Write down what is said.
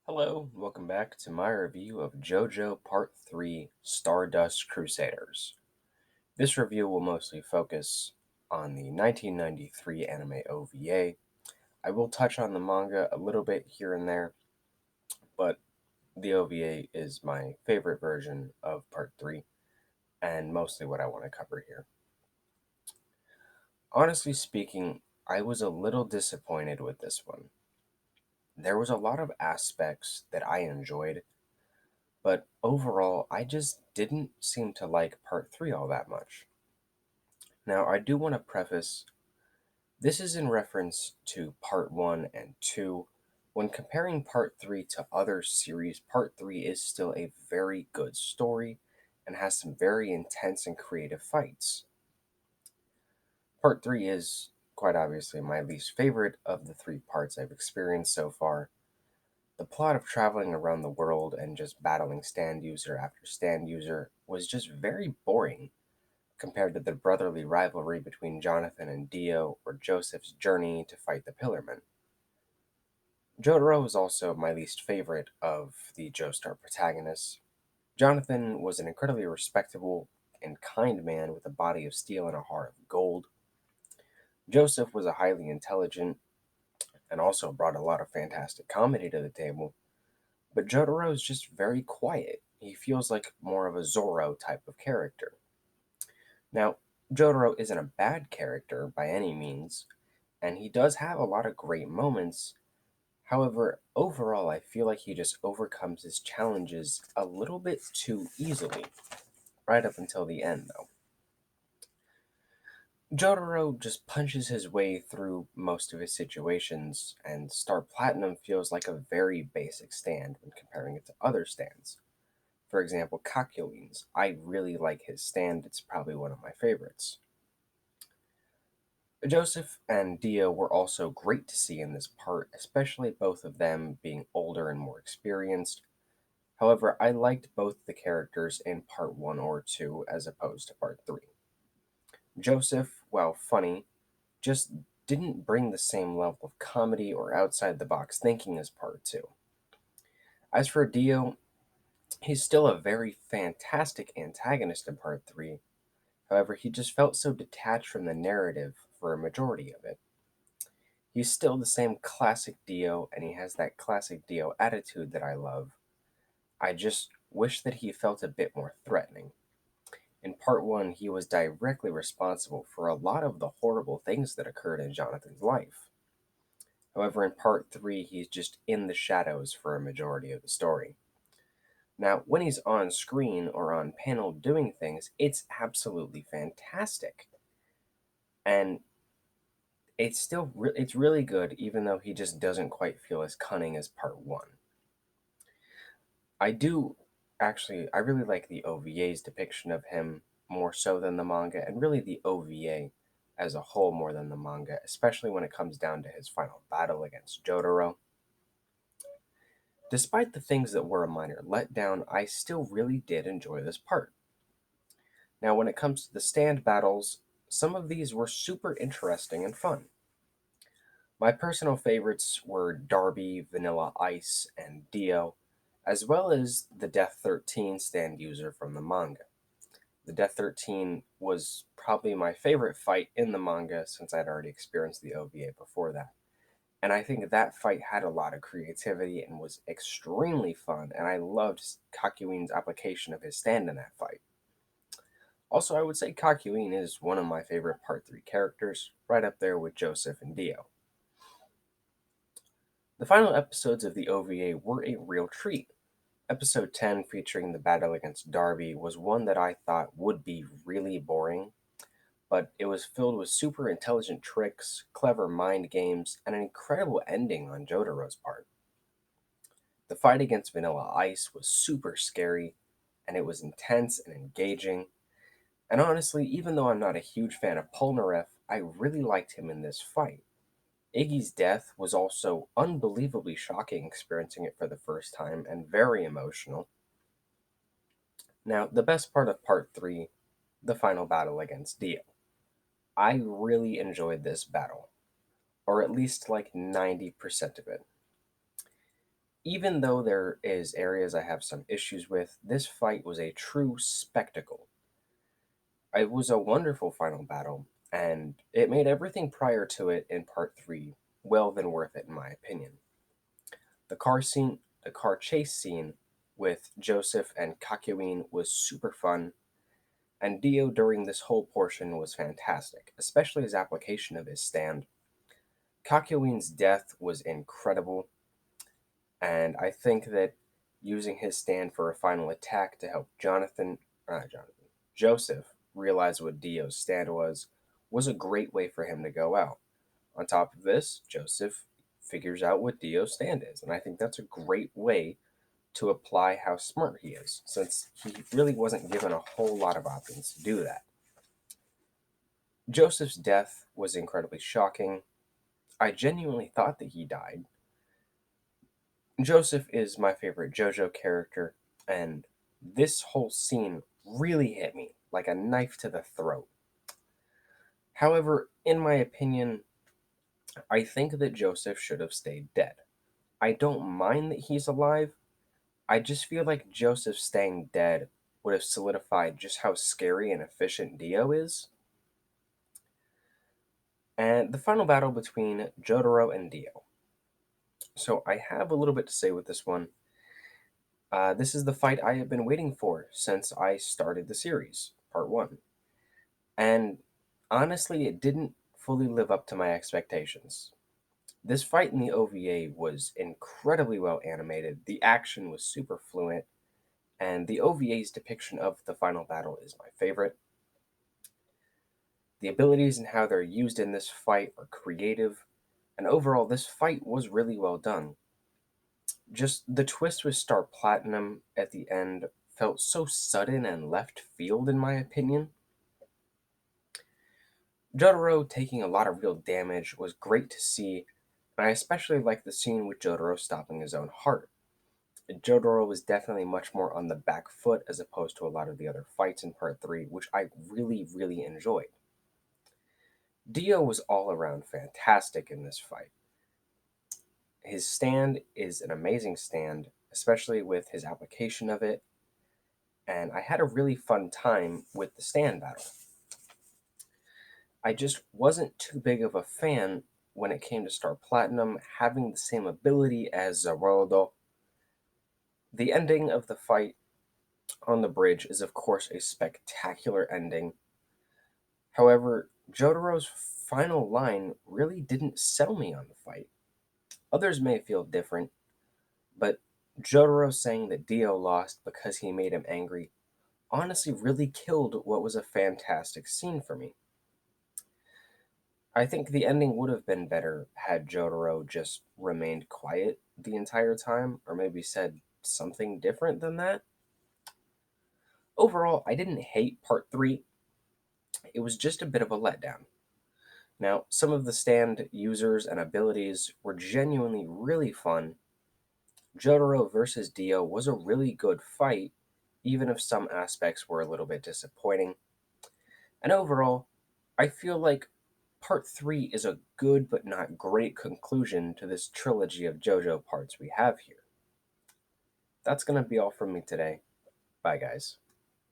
Hello, welcome back to my review of JoJo Part 3 Stardust Crusaders. This review will mostly focus on the 1993 anime OVA. I will touch on the manga a little bit here and there, but the OVA is my favorite version of Part 3 and mostly what I want to cover here. Honestly speaking, I was a little disappointed with this one. There was a lot of aspects that I enjoyed, but overall, I just didn't seem to like part 3 all that much. Now, I do want to preface this is in reference to part 1 and 2. When comparing part 3 to other series, part 3 is still a very good story and has some very intense and creative fights. Part 3 is, quite obviously, my least favorite of the three parts I've experienced so far. The plot of traveling around the world and just battling stand user after stand user was just very boring compared to the brotherly rivalry between Jonathan and Dio or Joseph's journey to fight the Pillarmen. Jotaro was also my least favorite of the Joestar protagonists. Jonathan was an incredibly respectable and kind man with a body of steel and a heart of gold. Joseph was a highly intelligent and also brought a lot of fantastic comedy to the table. But Jotaro is just very quiet. He feels like more of a Zoro type of character. Now, Jotaro isn't a bad character by any means, and he does have a lot of great moments. However, overall, I feel like he just overcomes his challenges a little bit too easily, right up until the end, though. Jotaro just punches his way through most of his situations, and Star Platinum feels like a very basic stand when comparing it to other stands. For example, Kakyoin's. I really like his stand, it's probably one of my favorites. Joseph and Dio were also great to see in this part, especially both of them being older and more experienced. However, I liked both the characters in part 1 or 2 as opposed to part 3. Joseph, while funny, just didn't bring the same level of comedy or outside the box thinking as part 2. As for Dio, he's still a very fantastic antagonist in part 3. However, he just felt so detached from the narrative for a majority of it. He's still the same classic Dio, and he has that classic Dio attitude that I love. I just wish that he felt a bit more threatening. In part 1, he was directly responsible for a lot of the horrible things that occurred in Jonathan's life. However, in part 3, he's just in the shadows for a majority of the story. Now, when he's on screen or on panel doing things, it's absolutely fantastic. And it's really good, even though he just doesn't quite feel as cunning as part 1. I do I really like the OVA's depiction of him more so than the manga, and really the OVA as a whole more than the manga, especially when it comes down to his final battle against Jotaro. Despite the things that were a minor letdown, I still really did enjoy this part. Now, when it comes to the stand battles, some of these were super interesting and fun. My personal favorites were Darby, Vanilla Ice, and Dio, as well as the Death 13 stand user from the manga. The Death 13 was probably my favorite fight in the manga since I'd already experienced the OVA before that. And I think that fight had a lot of creativity and was extremely fun, and I loved Kakyoin's application of his stand in that fight. Also, I would say Kakyoin is one of my favorite Part 3 characters, right up there with Joseph and Dio. The final episodes of the OVA were a real treat. Episode 10, featuring the battle against Darby, was one that I thought would be really boring, but it was filled with super intelligent tricks, clever mind games, and an incredible ending on Jotaro's part. The fight against Vanilla Ice was super scary, and it was intense and engaging. And honestly, even though I'm not a huge fan of Polnareff, I really liked him in this fight. Iggy's death was also unbelievably shocking experiencing it for the first time and very emotional. Now, the best part of part 3, the final battle against Dio. I really enjoyed this battle, or at least like 90% of it. Even though there is areas I have some issues with, this fight was a true spectacle. It was a wonderful final battle, and it made everything prior to it in part 3 well than worth it in my opinion. The car chase scene with Joseph and Kakyoin was super fun, and Dio during this whole portion was fantastic, especially his application of his stand. Kakyoin's death was incredible, and I think that using his stand for a final attack to help Joseph realize what Dio's stand was a great way for him to go out. On top of this, Joseph figures out what Dio's stand is, and I think that's a great way to apply how smart he is, since he really wasn't given a whole lot of options to do that. Joseph's death was incredibly shocking. I genuinely thought that he died. Joseph is my favorite JoJo character, and this whole scene really hit me like a knife to the throat. However, in my opinion, I think that Joseph should have stayed dead. I don't mind that he's alive. I just feel like Joseph staying dead would have solidified just how scary and efficient Dio is. And the final battle between Jotaro and Dio. So I have a little bit to say with this one. This is the fight I have been waiting for since I started the series, part 1. And honestly, it didn't fully live up to my expectations. This fight in the OVA was incredibly well animated, the action was super fluent, and the OVA's depiction of the final battle is my favorite. The abilities and how they're used in this fight are creative, and overall, this fight was really well done. Just the twist with Star Platinum at the end felt so sudden and left field, in my opinion. Jotaro taking a lot of real damage was great to see, and I especially liked the scene with Jotaro stopping his own heart. Jotaro was definitely much more on the back foot as opposed to a lot of the other fights in part 3, which I really, really enjoyed. Dio was all around fantastic in this fight. His stand is an amazing stand, especially with his application of it, and I had a really fun time with the stand battle. I just wasn't too big of a fan when it came to Star Platinum having the same ability as Zeraldo. The ending of the fight on the bridge is, of course, a spectacular ending. However, Jotaro's final line really didn't sell me on the fight. Others may feel different, but Jotaro saying that Dio lost because he made him angry honestly really killed what was a fantastic scene for me. I think the ending would have been better had Jotaro just remained quiet the entire time, or maybe said something different than that. Overall, I didn't hate part 3, it was just a bit of a letdown. Now, some of the stand users and abilities were genuinely really fun. Jotaro versus Dio was a really good fight, even if some aspects were a little bit disappointing. And overall, I feel like part 3 is a good but not great conclusion to this trilogy of JoJo parts we have here. That's going to be all from me today. Bye, guys.